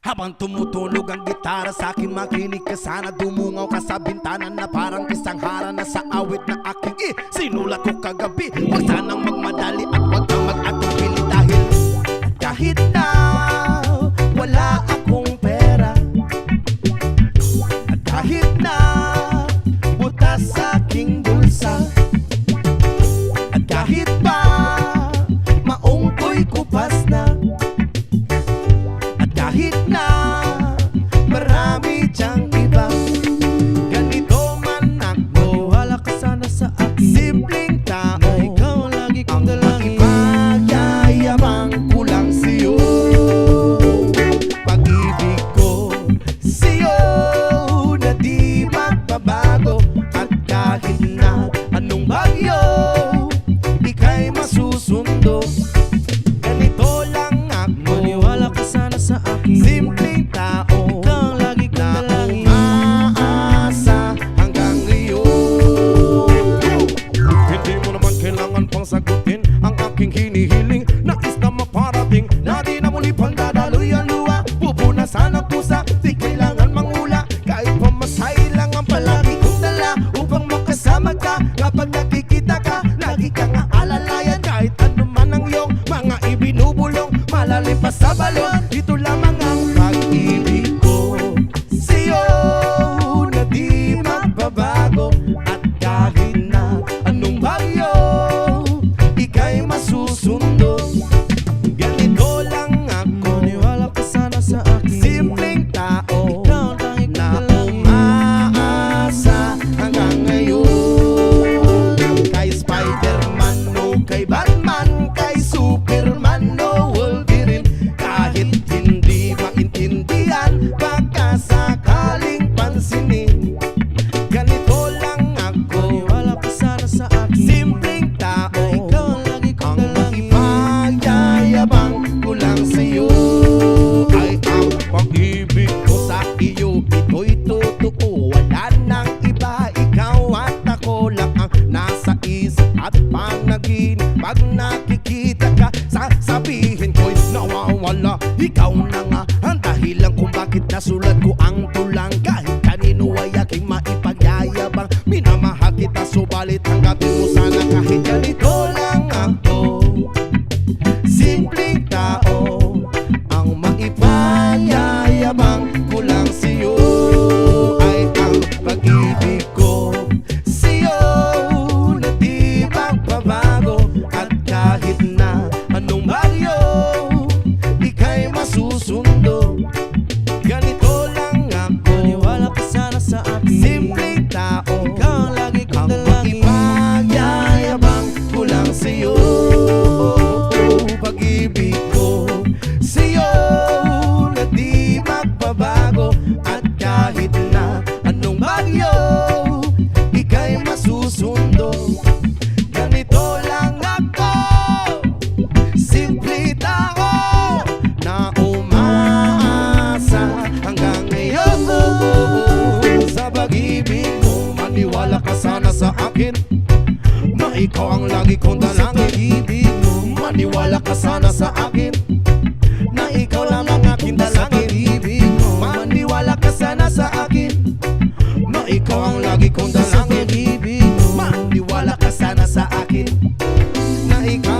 Habang tumutunog ang gitara sa akin, makinig ka sana. Dumungaw ka sa bintana na parang isang harana sa awit na aking sinulat ko kagabi. Huwag sanang magmadali at huwag kang mag-atubili dahil kahit na wala akong pera, at kahit na butas sa aking bulsa, at kahit pa maong ko'y kupas na, at kahit na marami diyang iba, ganito man ako, wala ka sana sa akin. Simpleng tao na ikaw ang lagi kong dalangin. Ipagyayabang ko lang sa'yo pag-ibig ko sa'yo na di magbabago. At kahit na anong bagyo ika'y masusundo, ganito lang ako, maniwala ka sana sa akin. Simpleng tao, ikaw ang lagi kong dalangin, umaasa hanggang ngayon. Hindi mo naman kailangan pang sagutin ang aking hinihiling. Nais na maparating na di na muli pang dadaloy ang luha. Pupunasan ang pusa, di kailangan mangula. Kahit pamasahe lang ang palagi kong dala upang makasama ka. Kapag nakikita ka, lagi kang aalalayan. Kahit ano man ang iyong mga ibinubulong, malalim pa sa balon, ito lamang ang pag-ibig ko sa'yo na di magbabago. At kahit na anong bagyo ika'y masusundo, ganito lang ako, maniwala ka sana sa akin. Simpleng tao, ikaw ang tanging na umaasa hanggang ngayon. Kay Spider-Man o kay Batman, kay Superman o Wolverine, kahit hindi maintindihan, baka sakaling pansinin, ganito lang ako, maniwala ka sana sa akin. Simpleng tao, ikaw ang lagi kong dalangin, ipagyayabang ko lang sa'yo ay ang pag-ibig ko sa iyo. Ito'y totoo, wala nang iba. Ikaw at ako lang ang nasa isip at panaginip. Pag nakikita ka, sasabihin ko'y nawawala. Ikaw na nga ang dahilan kung bakit nasulat ko ang tulang. Kahit kanino ay aking maipagyayabang, minamahal kita, subalit tanggapin mo sana kahit ganito lang ako. Simpleng tao, ang maipagyayabang ko lang sa'yo ay ang pag-ibig ko sa'yo na di magbabago. At kahit na anong bagyo ika'y masusundo, ganito lang ako, maniwala ka sana sa akin. Simpleng tao, ikaw ang lagi kong dalangin, ipagyayabang ko lang sa'yo pag-ibig ko sa'yo na di magbabago. At kahit na anong bagyo ika'y masusundo, ganito lang ako, simple tao na umaasa hanggang ngayon. Sa pag-ibig mo, maniwala ka sana sa akin na ikaw ang lagi kong dalangin. Maniwala ka sana sa akin na ikaw lang ang aking dalangin. Maniwala ka sana sa akin na ikaw ang lagi kong dalangin. Maniwala ka sana sa akin na ikaw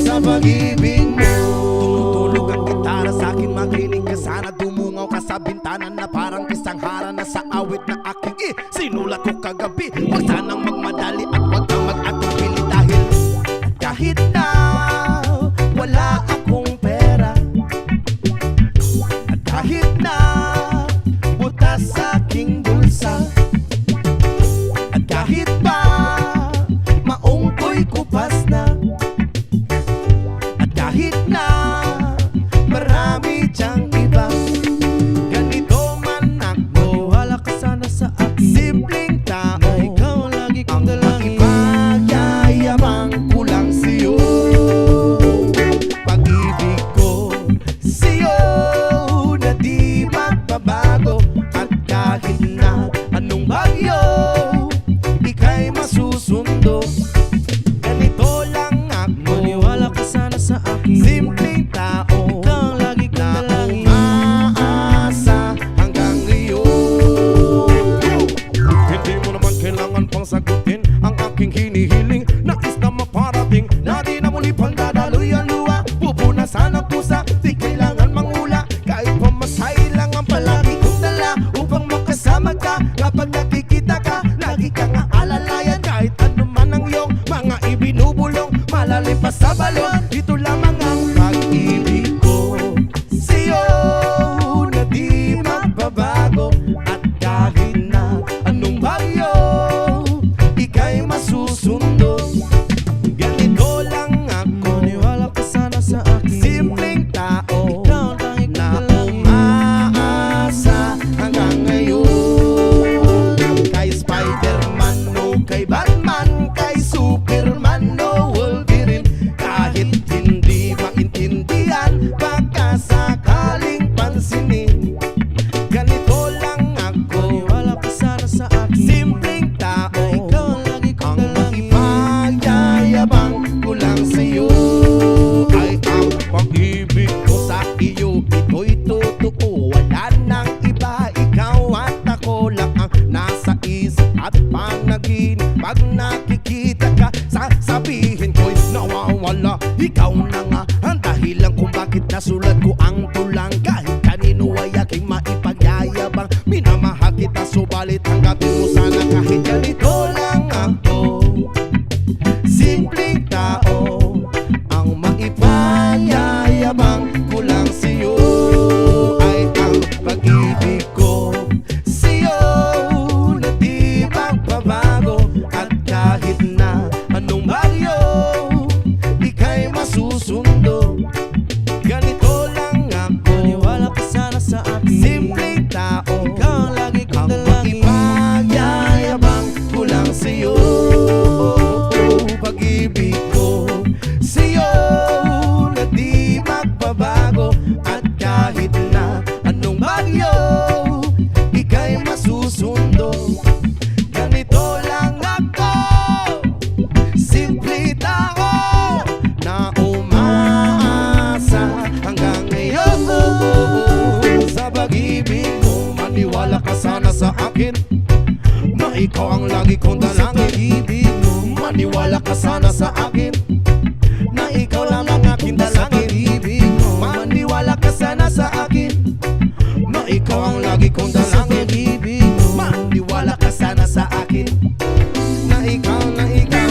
sa pag-ibig mo. Tumutulog ang gitara sa akin, makinig ka sana. Dumungaw ka sa bintana na parang isang harana sa awit na aking sinulat ko kagabi. Huwag sanang magmadali at huwag kang mag-atubili dahil kahit na wala akong pera, at kahit na butas sa aking bulsa, at kahit pa maong ko'y kupas na, at kahit na marami diyang iba, ganito man ako, wala ka sana sa akin. Simpleng tao na ikaw ang lagi kong dalangin, ipagyayabang ko lang sa'yo pag-ibig ko sa'yo na di magbabago. At kahit na anong bagyo ika'y masusundo, ganito lang ako, maniwala ka sana sa akin. Simpleng tao, ikaw ang lagi kong dalangin, Ito'y totoo, wala nang iba. Ikaw at ako lang ang nasa isip at panaginip. Pag nakikita ka, sasabihin ko'y nawawala. Ikaw na nga ang dahilan kung bakit nasulat ko ang tulang. Kahit kanino ay aking maipagyayabang. Minamahal kita, subalit tanggapin mo sana kahit ganito lang ako. Simpleng tao, ang maipanyayabang ko lang sa'yo ay ang pag-ibig ko sa'yo na di magbabago. At kahit na anong bagyo, ika'y masusundo. Ganito lang ako, Maniwala ka sana sa akin. simpleng tao, Ikaw ang lagi kong ang dalangin. maipanyayabang ko lang sa'yo. Pag-ibig ko sa'yo na di magbabago. At kahit na anong bagyo, ika'y masusundo. Ganito lang ako, simple tao na umaasa hanggang ngayon. Sa pag-ibig mo, maniwala ka sana sa akin na ikaw ang lagi kong Sa dalangin. pag-ibig mo, Maniwala ka sana sa akin na ikaw lang ang aking sa dalangin. pag-ibig mo, Maniwala ka sana sa akin na ikaw ang lagi kong sa dalangin. pag-ibig mo, Maniwala ka sana sa akin na ikaw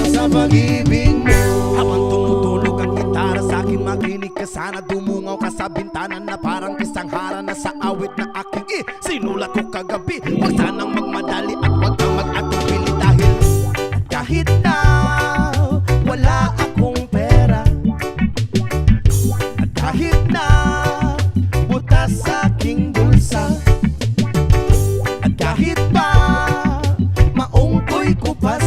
sa pag-ibig mo. Habang tumutulog ang gitara sa akin, makinig ka sana. Dumungaw ka sa bintana na parang isang harana sa awit na aking sinulat ko kagabi. Huwag sanang magmadali at huwag kang mag-atubili dahil kahit na wala akong pera, at kahit na butas sa aking bulsa, at kahit pa maungkoy ko pa